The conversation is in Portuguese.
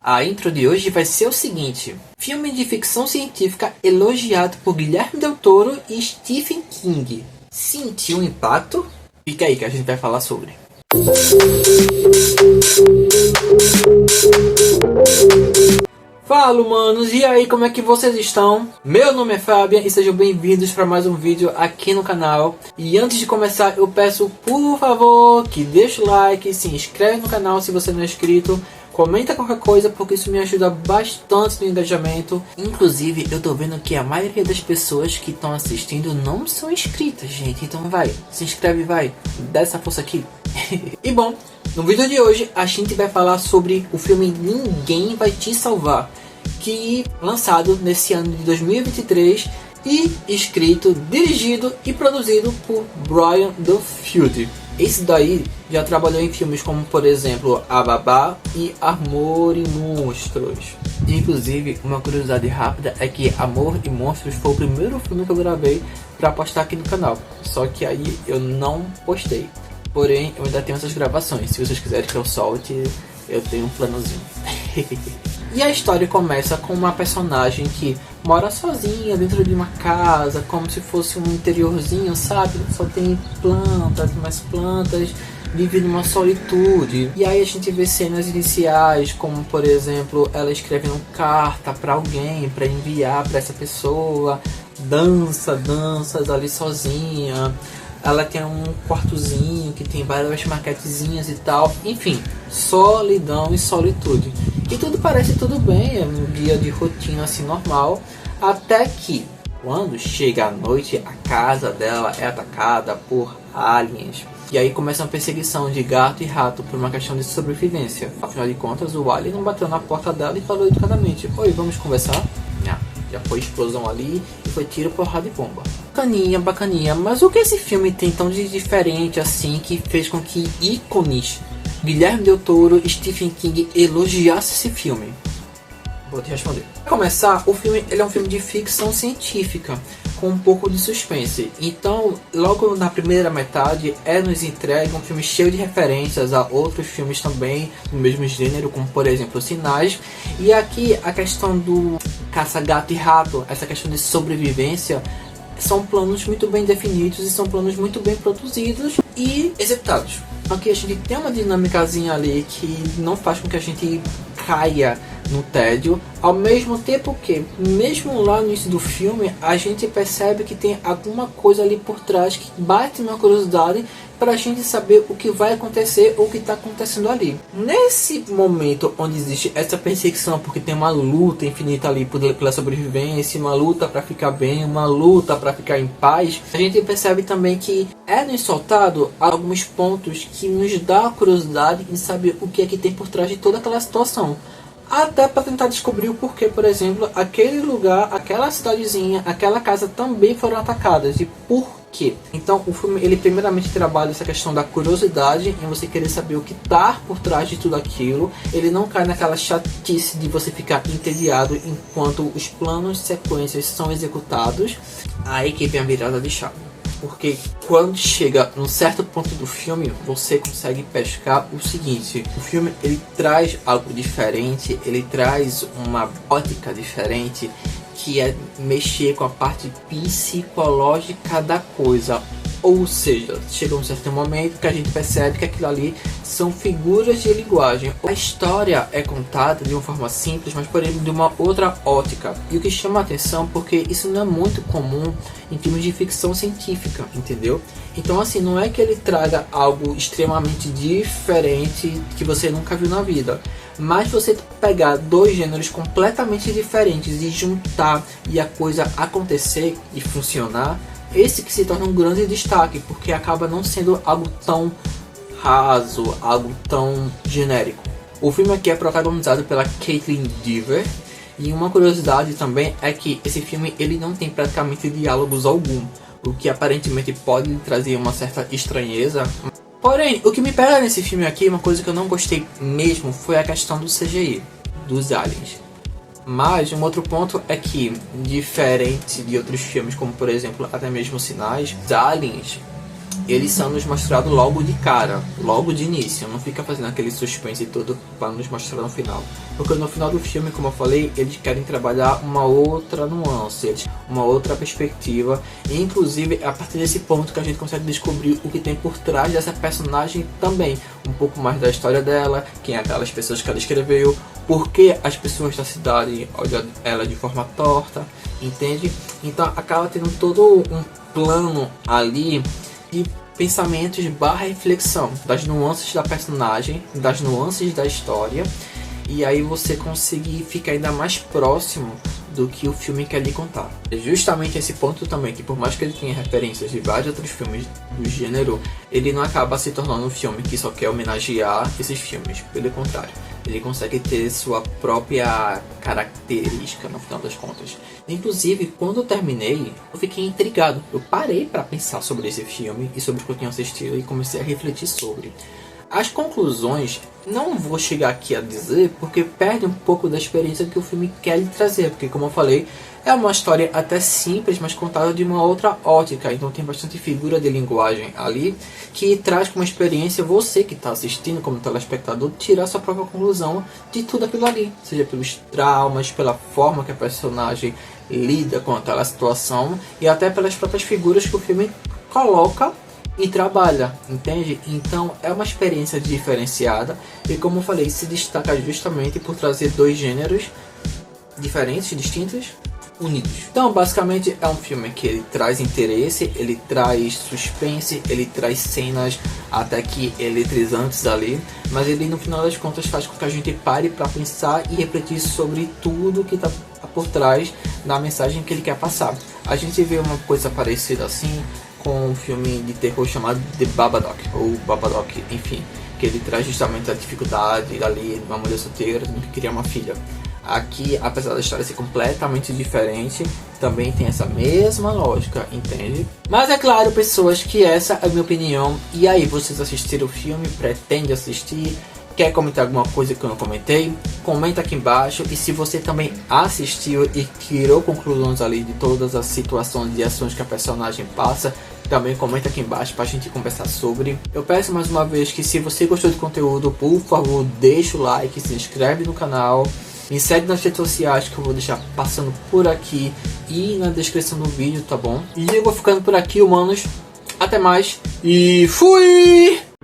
A intro de hoje vai ser o seguinte: filme de ficção científica elogiado por Guilherme Del Toro e Stephen King. Sentiu um impacto? Fica aí que a gente vai falar sobre. Fala, humanos, e aí, como é que vocês estão? Meu nome é Fabian e sejam bem-vindos para mais um vídeo aqui no canal. E antes de começar, eu peço por favor que deixe o like, se inscreve no canal se você não é inscrito, comenta qualquer coisa porque isso me ajuda bastante no engajamento. Inclusive, eu tô vendo que a maioria das pessoas que estão assistindo não são inscritas, gente. Então vai, se inscreve, vai, dá essa força aqui. E bom, no vídeo de hoje a gente vai falar sobre o filme Ninguém Vai Te Salvar, que lançado nesse ano de 2023 e escrito, dirigido e produzido por Brian Downfield. Esse daí já trabalhou em filmes como, por exemplo, A Babá e Amor e Monstros. Inclusive, uma curiosidade rápida é que Amor e Monstros foi o primeiro filme que eu gravei para postar aqui no canal. Só que aí eu não postei. Porém, eu ainda tenho essas gravações. Se vocês quiserem que eu solte, eu tenho um planozinho. E a história começa com uma personagem que mora sozinha dentro de uma casa, como se fosse um interiorzinho, sabe? Só tem plantas, mais plantas, vive numa solitude. E aí a gente vê cenas iniciais, como por exemplo, ela escrevendo carta para alguém, para enviar para essa pessoa, danças ali sozinha. Ela tem um quartozinho que tem várias maquetezinhas e tal. Enfim, solidão e solitude. E tudo parece tudo bem, é um dia de rotina assim normal. Até que, quando chega a noite, a casa dela é atacada por aliens. E aí começa uma perseguição de gato e rato por uma questão de sobrevivência. Afinal de contas, o alien não bateu na porta dela e falou educadamente: "Oi, vamos conversar?" Não. Já foi explosão ali e foi tiro, porrada e bomba. Bacaninha, mas o que esse filme tem tão de diferente assim que fez com que ícones Guilherme Del Toro e Stephen King elogiassem esse filme? Vou te responder. Para começar, o filme ele é um filme de ficção científica com um pouco de suspense. Então, logo na primeira metade, nos entrega um filme cheio de referências a outros filmes também do mesmo gênero, como por exemplo Sinais. E aqui a questão do caça gato e rato, essa questão de sobrevivência, são planos muito bem definidos e são planos muito bem produzidos e executados. Aqui a gente tem uma dinâmicazinha ali que não faz com que a gente caia no tédio, ao mesmo tempo que, mesmo lá no início do filme, a gente percebe que tem alguma coisa ali por trás que bate uma curiosidade para a gente saber o que vai acontecer ou o que está acontecendo ali. Nesse momento onde existe essa perseguição, porque tem uma luta infinita ali pela sobrevivência, uma luta para ficar bem, uma luta para ficar em paz, a gente percebe também que nos soltado alguns pontos que nos dá a curiosidade em saber o que é que tem por trás de toda aquela situação. Até para tentar descobrir o porquê, por exemplo, aquele lugar, aquela cidadezinha, aquela casa também foram atacadas e por quê. Então o filme ele primeiramente trabalha essa questão da curiosidade em você querer saber o que está por trás de tudo aquilo. Ele não cai naquela chatice de você ficar entediado enquanto os planos de sequências são executados. Aí que vem a virada de chave. Porque quando chega num certo ponto do filme, você consegue pescar o seguinte: o filme ele traz algo diferente, ele traz uma ótica diferente, que é mexer com a parte psicológica da coisa. Ou seja, chega um certo momento que a gente percebe que aquilo ali são figuras de linguagem. A história é contada de uma forma simples, mas porém de uma outra ótica. E o que chama a atenção, porque isso não é muito comum em filmes de ficção científica, entendeu? Então assim, não é que ele traga algo extremamente diferente que você nunca viu na vida. Mas você pegar dois gêneros completamente diferentes e juntar e a coisa acontecer e funcionar, esse que se torna um grande destaque, porque acaba não sendo algo tão raso, algo tão genérico. O filme aqui é protagonizado pela Kaitlyn Dever, e uma curiosidade também é que esse filme ele não tem praticamente diálogos algum, o que aparentemente pode trazer uma certa estranheza. Porém, o que me pega nesse filme aqui, uma coisa que eu não gostei mesmo, foi a questão do CGI, dos aliens. Mas um outro ponto é que, diferente de outros filmes, como por exemplo até mesmo Sinais, os aliens eles são nos mostrados logo de cara, logo de início. Não fica fazendo aquele suspense todo para nos mostrar no final. Porque no final do filme, como eu falei, eles querem trabalhar uma outra nuance, uma outra perspectiva. E, inclusive, é a partir desse ponto que a gente consegue descobrir o que tem por trás dessa personagem também. Um pouco mais da história dela, quem é aquelas pessoas que ela escreveu, por que as pessoas da cidade olham ela de forma torta, entende? Então acaba tendo todo um plano ali de pensamentos barra reflexão das nuances da personagem, das nuances da história, e aí você conseguir ficar ainda mais próximo do que o filme quer lhe contar. É justamente esse ponto também, que por mais que ele tenha referências de vários outros filmes do gênero, ele não acaba se tornando um filme que só quer homenagear esses filmes. Pelo contrário, ele consegue ter sua própria característica no final das contas. Inclusive, quando eu terminei, eu fiquei intrigado. Eu parei para pensar sobre esse filme e sobre o que eu tinha assistido e comecei a refletir sobre. As conclusões, não vou chegar aqui a dizer, porque perde um pouco da experiência que o filme quer lhe trazer. Porque, como eu falei, é uma história até simples, mas contada de uma outra ótica. Então tem bastante figura de linguagem ali, que traz como experiência você que está assistindo como telespectador, tirar sua própria conclusão de tudo aquilo ali. Seja pelos traumas, pela forma que a personagem lida com aquela situação, e até pelas próprias figuras que o filme coloca e trabalha, entende? Então é uma experiência diferenciada e, como eu falei, se destaca justamente por trazer dois gêneros diferentes, distintos, unidos. Então basicamente é um filme que ele traz interesse, ele traz suspense, ele traz cenas até que eletrizantes ali, mas ele no final das contas faz com que a gente pare para pensar e refletir sobre tudo que está por trás da mensagem que ele quer passar. A gente vê uma coisa parecida assim com um filme de terror chamado The Babadook, ou Babadook, enfim, que ele traz justamente a dificuldade ali de uma mulher solteira que queria uma filha. Aqui, apesar da história ser completamente diferente, também tem essa mesma lógica, entende? Mas é claro, pessoas, que essa é a minha opinião. E aí, vocês assistiram o filme? Pretende assistir? Quer comentar alguma coisa que eu não comentei? Comenta aqui embaixo. E se você também assistiu e tirou conclusões ali de todas as situações e ações que a personagem passa, também comenta aqui embaixo pra gente conversar sobre. Eu peço mais uma vez que, se você gostou do conteúdo, por favor, deixa o like, se inscreve no canal, me segue nas redes sociais que eu vou deixar passando por aqui e na descrição do vídeo, tá bom? E eu vou ficando por aqui, humanos. Até mais e fui!